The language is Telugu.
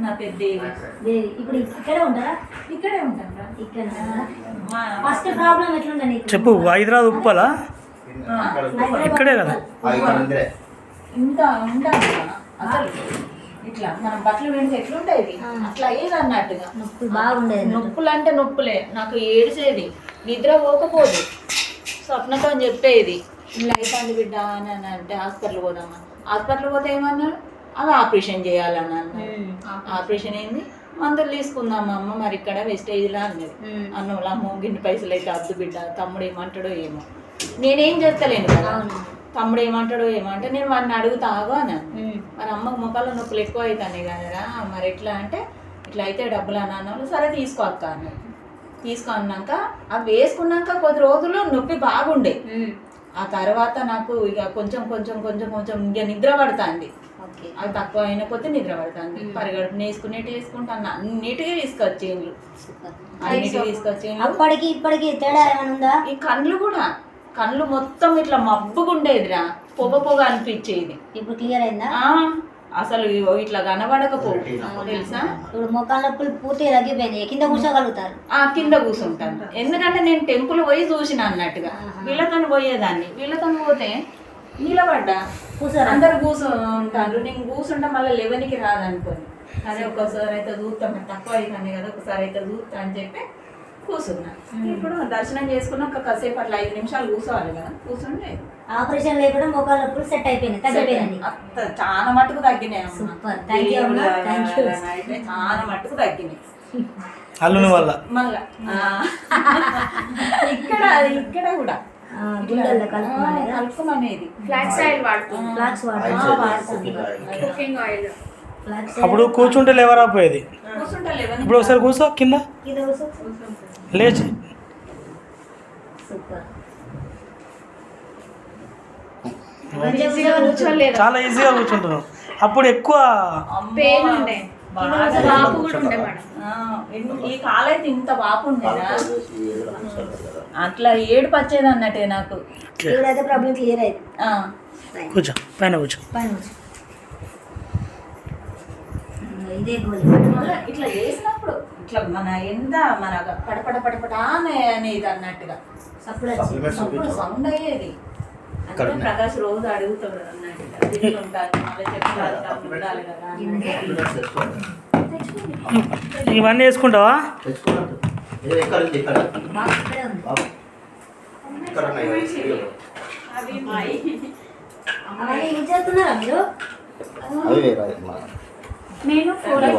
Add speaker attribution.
Speaker 1: నా పేరు దేవి.
Speaker 2: దేవి. ఇప్పుడు ఇక్కడే ఉంటారా?
Speaker 1: ఇక్కడే ఉంటాను.
Speaker 2: ఇక్కడ ఫస్ట్ ప్రాబ్లం ఎట్లుందా నీకు?
Speaker 3: చెప్పు. హైదరాబాద్ ఉప్పలా? ఇక్కడే కదా.
Speaker 1: ఇంత ఉంటాను అసలు. ఇట్లా మనం బట్టలు వెంటే ఎట్లుంటాయి అట్లా అయ్యేది అన్నట్టుగా.
Speaker 2: నొప్పులు బాగుండేది.
Speaker 1: నొప్పులు అంటే నొప్పులే. నాకు ఏడిసేది, నిద్ర పోకపోదు. స్వప్నతో అని చెప్పేది ఇలా అయిపోయింది బిడ్డ అని అంటే హాస్పిటల్ పోదామా. హాస్పిటల్ పోతే ఏమన్నాడు, అది ఆపరేషన్ చేయాలని అన్నాడు. ఆపరేషన్ అయింది, మందులు తీసుకుందాం అమ్మ, మరి ఇక్కడ వెస్టేజ్లా అన్నది. అన్నంలో అమ్మ గిన్ని పైసలు అయితే అద్దు బిడ్డ, తమ్ముడు ఏమంటాడో ఏమో, నేనేం చేస్తలేను కదా. తమ్ముడు ఏమంటాడో ఏమో అంటే నేను వాడిని అడుగుతాగు అన్నాను. మరి అమ్మకు ముఖాల్లో నొప్పులు ఎక్కువ అవుతాయి కదరా, మరి ఎట్లా అంటే ఇట్లా అయితే డబ్బులు అని అన్నాను. సరే తీసుకో అక్క అన్నాడు. తీసుకో అన్నాక అవి వేసుకున్నాక కొద్ది రోజులు నొప్పి బాగుండే. ఆ తర్వాత నాకు ఇక కొంచెం కొంచెం కొంచెం కొంచెం ఇక నిద్ర పడుతుంది. అది తక్కువ అయిన కొద్దీ నిద్ర పడుతుంది. పరిగడుపు వేసుకునేటి వేసుకుంటాను, అన్నిటికీ తీసుకొచ్చేండ్లు, అన్నిటికీ తీసుకొచ్చేండ్లు.
Speaker 2: అప్పటికి ఇప్పటికి తేడా ఏమైనా ఉందా? ఈ
Speaker 1: కళ్ళు కూడా, కళ్ళు మొత్తం ఇట్లా మబ్బుగా ఉండేదిరా, పొగ పొగ అనిపించేది.
Speaker 2: ఇప్పుడు క్లియర్ అయిందా?
Speaker 1: అసలు ఇట్లా కనబడకపోవు తెలుసా.
Speaker 2: ఇప్పుడు మొక్కల నొప్పులు పూర్తిగా తగ్గిపోయింది. కింద కూర్చోగలుగుతారు?
Speaker 1: కింద కూర్చుంటాను. ఎందుకంటే నేను టెంపుల్ పోయి చూసిన అన్నట్టుగా. వీళ్ళతో పోయేదాన్ని, వీళ్ళతో పోతే నిలబడ్డా అందరు కూర్చుంటారు. నేను కూర్చుంటా మళ్ళీ 11కి రాదనుకోని, అదే ఒక్కసారి అయితే చూస్తాం తక్కువ అవుతుంది కదా, ఒకసారి అయితే చూస్తా అని చెప్పి కూర్చున్నా. ఇప్పుడు దర్శనం చేసుకున్నా ఒక కాసేపు అట్లా 5 నిమిషాలు కూర్చోవాలి కదా, కూర్చుంటే
Speaker 2: ఆపరేషన్ లేకుండా మొక్కల నొప్పులు సెట్ అయిపోయింది, తగ్గిపోయింది.
Speaker 1: చాలా మట్టుకు తగ్గినాయి.
Speaker 2: అయితే
Speaker 1: చాలా మట్టుకు తగ్గినాయి
Speaker 3: అల్లుని వల్ల.
Speaker 1: మళ్ళా ఇక్కడ ఇక్కడ కూడా కలుపుమనేది.
Speaker 4: ఫ్లాక్స్ ఆయిల్ వాడుతుంది. Cooking oil.
Speaker 3: అప్పుడు కూర్చుంటే లేవరాపోయేది. ఇప్పుడు ఒకసారి కూర్చో, కింద లేచి. చాలా ఈజీగా కూర్చుంటున్నాం. అప్పుడు ఎక్కువ
Speaker 4: పెయిన్ ఉండే, వాపు కూడా ఉండే మేడం.
Speaker 1: ఈ కాలైతే ఇంత వాపు ఉండేదా, అట్లా ఏడుపు వచ్చేది అన్నట్టే నాకు.
Speaker 2: ప్రాబ్లం క్లియర్ అయింది.
Speaker 3: కూర్చో, పైన కూర్చో.
Speaker 2: ఇదే
Speaker 1: ఇట్లా చేసినప్పుడు ఇట్లా మన ఎంత మన పడపడ పడపడా అనేది అన్నట్టుగా సౌండ్ అయ్యేది. అంటే ప్రకాష్ రోజు అడుగుతాడు అన్నట్టుగా ఉంటాను, మళ్ళీ చెప్తాను ఉండాలి కదా.
Speaker 3: ఇవన్నీ వేసుకుంటావా?
Speaker 2: అవన్నీ ఏం చేస్తున్నారా మీరు?
Speaker 4: నేను 4